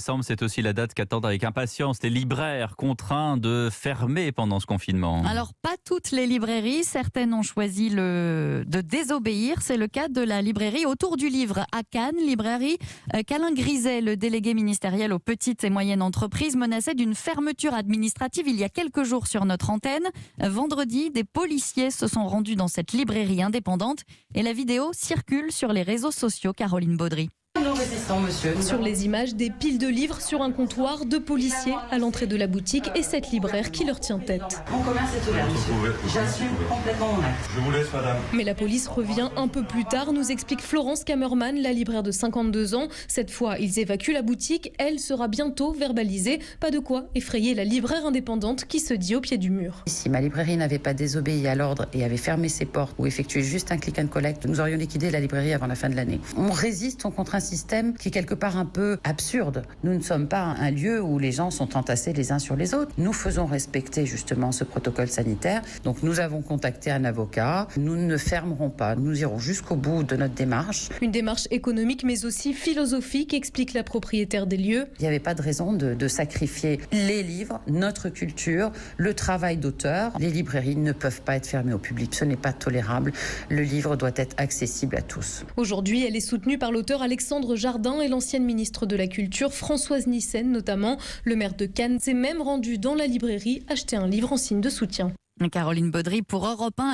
Décembre, c'est aussi la date qu'attendent avec impatience les libraires contraints de fermer pendant ce confinement. Alors, pas toutes les librairies, certaines ont choisi de désobéir. C'est le cas de la librairie Autour du Livre à Cannes, librairie qu'Alain Griset, le délégué ministériel aux petites et moyennes entreprises, menaçait d'une fermeture administrative il y a quelques jours sur notre antenne. Vendredi, des policiers se sont rendus dans cette librairie indépendante et la vidéo circule sur les réseaux sociaux. Caroline Baudry. Nous résistons, monsieur. Sur les images, des piles de livres sur un comptoir, deux policiers à l'entrée de la boutique et cette libraire qui leur tient tête. Mon commerce est ouvert, monsieur. J'assume complètement mon acte. Je vous laisse, madame. Mais la police revient un peu plus tard, nous explique Florence Kammerman, la libraire de 52 ans. Cette fois, ils évacuent la boutique. Elle sera bientôt verbalisée. Pas de quoi effrayer la libraire indépendante qui se dit au pied du mur. Si ma librairie n'avait pas désobéi à l'ordre et avait fermé ses portes ou effectué juste un click and collect, nous aurions liquidé la librairie avant la fin de l'année. On résiste contre un système qui est quelque part un peu absurde. Nous ne sommes pas un lieu où les gens sont entassés les uns sur les autres. Nous faisons respecter justement ce protocole sanitaire. Donc nous avons contacté un avocat. Nous ne fermerons pas. Nous irons jusqu'au bout de notre démarche. Une démarche économique mais aussi philosophique, explique la propriétaire des lieux. Il n'y avait pas de raison de sacrifier les livres, notre culture, le travail d'auteur. Les librairies ne peuvent pas être fermées au public. Ce n'est pas tolérable. Le livre doit être accessible à tous. Aujourd'hui, elle est soutenue par l'auteur Alexandre Jardin et l'ancienne ministre de la Culture Françoise Nyssen notamment. Le maire de Cannes s'est même rendu dans la librairie acheter un livre en signe de soutien. Caroline Baudry pour Europe 1.